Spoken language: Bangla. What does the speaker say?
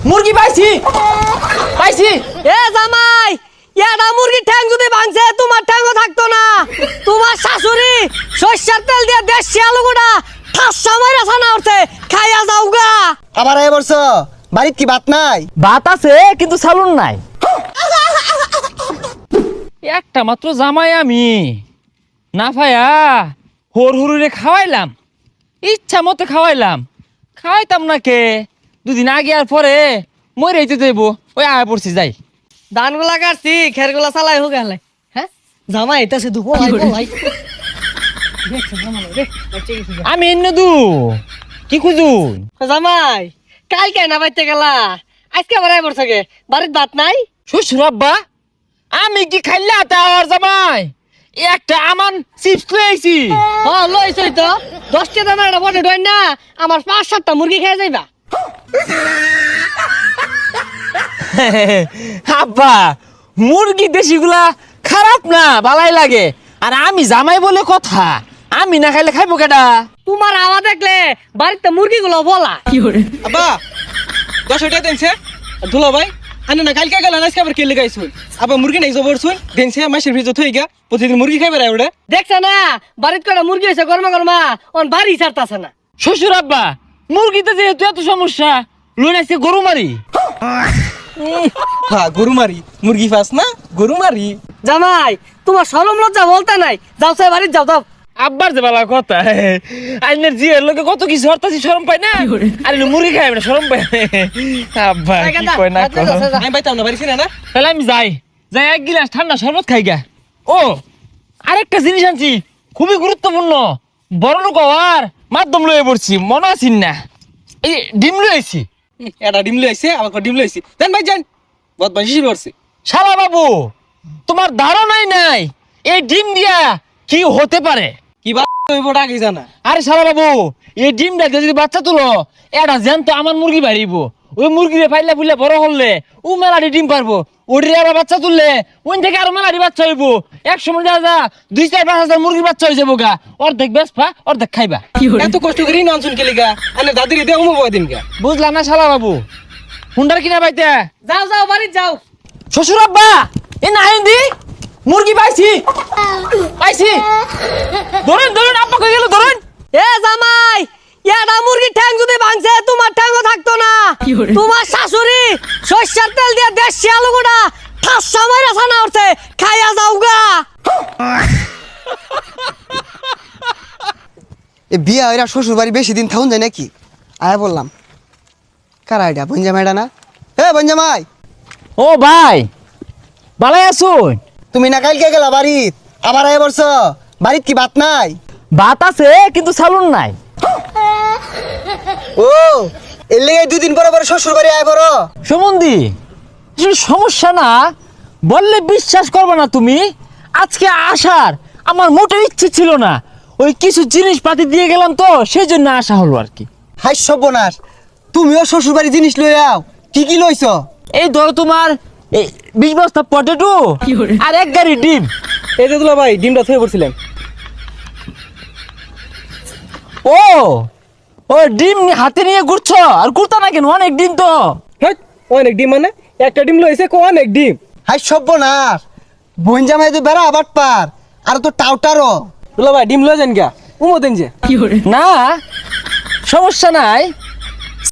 মুরগি পাইছি পাইছি। এ জামাই, এটা মুরগির ঠ্যাং যদি ভাঙছে তোমার ঠ্যাংও থাকতো না। তোমার শাশুড়ি সরষের তেল দিয়ে দেশি আলু গোটা ঠাসা মাইরা ছানা উঠছে, খাইয়া যাও গা। আবার এ বলছ বাড়িত কি ভাত নাই? ভাত আছে কিন্তু সালুন নাই। একটা মাত্র জামাই আমি না ভাইয়া হর হরুরে খাওয়াইলাম, ইচ্ছা মতো খাওয়াইলাম, খাওয়াইতাম না কে দুদিন আগে আর পরে মরে যেতে দেব। ওই আয় পড়ছি যাই। ধানগুলা কাটছি, খেরগুলা চালাই হোক গেলে। হ্যাঁ জামাই এটা শুধু বলাই বলাই। আমি এনে দু কি খুঁজুন? জামাই কালকে না বাইতে গেলা, আজকে আবার আইবর থাকে, বাড়ির ভাত নাই? শ্বশুর আব্বা আমি কি খাইলা তার জামাই একটা আমান চিপস লইছি। হ্যাঁ লইছই তো, 10টা দানা একটা বড় ডয় না, আমার 5-7টা মুরগি খেয়ে যাইবা। আব্বা মুরগি দেশিগুলা খারাপ না, ভালাই লাগে। আর আমি জামাই বলে কথা, আমি না খাইলে খাইবো কেডা? তোমার আওয়া দেখলে বাড়িতে মুরগিগুলো বলা। আব্বা 10 টাকা দেনছে দুলা ভাই আনে না কালকে গেল আজকে আবার কে লাগাইছুন আবার মুরগি নাই জবর শুন দেনছে মাসের ভিতর থই গা প্রতিদিন মুরগি খাইবে রে ওটা দেখছ না বাড়িতে কটা মুরগি হইছে গরমা গরমা, ওন বাড়ি ছাড়তাছে না। শ্বশুর আব্বা মুরগিতে যেহেতু এত সমস্যা লই নাইছে গরু মারি। হ্যাঁ গরু মারি মুরগি ফাস না গরু মারি। জামাই তোমার শরম লজ্জা বলতে নাই, যাও সাই বাড়ি যাও যাও। আব্বার যে বালা কথা, আইনের জিয়ের লোকে কত কিছু হরতাছি শরম পাই না, আর মুরগি খাইবে না শরম পাই। আব্বা কি কয় না কয়। আমি বাইতাম না বাড়িছি না। তাহলে আমি যাই যাই এক গিলাস ঠান্ডা শরবত খাই গা। ও আরেকটা জিনিস আনছি খুবই গুরুত্বপূর্ণ, বড় লোক হওয়ার মাধ্যম লয়ে পড়ছি, মনে আছিস না? এই ডিম লইছি। এটা ডিম লইছে আবার ডিম লইছি দেন ভাই যান বহুত বাসি করছে। শালা বাবু তোমার ধারণাই নাই এই ডিম দিয়া কি হতে পারে। কি বা হইব আগে জানা। আরে শালা বাবু এই ডিমটা দিয়ে যদি বাচ্চা তুলো এটা জ্যান্ত আমার মুরগি বাড়িব, ওই মুরগিরে ফাইলে ফুলে বড় হলে ও মেলাটি ডিম পারবো, ওটির আবার বাচ্চা তুললে ওই থেকে আরো মেলাটি বাচ্চা হইব। এক সময় যা যা 2-4-5 হাজার মুরগি বাচ্চা হয়ে যাবো গা, অর্ধেক বেচবা অর্ধেক খাইবা। এত কষ্ট করি ননসুন কে লিগা আনে দাদির দেও মো দিন গা। বুঝলাম না শালা বাবু হুন্ডার কিনা পাইতে। যাও যাও বাড়ি যাও। শ্বশুর আব্বা এ না হিন্দি মুরগি পাইছি পাইছি, ধরেন ধরেন আব্বা কই গেল ধরেন। এ জামাই এটা মুরগির ঠ্যাং যদি ভাঙছে তোমার ঠ্যাংও থাকতো না। তোমার শাশুড়ি সরষের তেল দিয়ে দেশি আলু গোটা ঠাসা মাইরা ছানা উঠছে, খাইয়া যাও গা। এ বিয়া হইরা শ্বশুর বাড়ি বেশি দিন থাকুন যায় নাকি? আয়া বললাম কারা এটা বঞ্জামাইটা না? এ বঞ্জামাই ও ভাই ভালাই আসুন। তুমি না কালকে গেলা বাড়িত আবার আয়া বলছ বাড়িত কি ভাত নাই? ভাত আছে কিন্তু সালুন নাই। ও এর লেগে 2 দিন পরে পরে শ্বশুর বাড়ি আয় বড় সুমন্দি আসলে সমস্যা না বললে বিশ্বাস করবে না তুমি, আজকে আসার আমার মোটেও ইচ্ছে ছিল না, ওই কিছু জিনিসপাতি দিয়ে গেলাম তো সেই জন্য আসা হলো আর কি। হাই সর্বনাশ, তুমিও শ্বশুর বাড়ি জিনিস লই আও, কি কি লইছ? এই ধরো তোমার এই 20 বস্তা পটেটো আর 1 গাড়ি ডিম। এই যে দুলা ভাই ডিমটা থয়ে পড়ছিলেন। ও ও ডিম হাতে নিয়ে ঘুরছো আর ঘুরতা না কেন? অনেক ডিম তো। হ্যাঁ অনেক ডিম মানে একটা ডিম লইছে কো অনেক ডিম। হাই সর্বনাশ, বঞ্জামাই তো বেড়া আবার পার আর তো টাউটারও। দুলা ভাই ডিম লই যান গা উমো দেন যে। না সমস্যা নাই,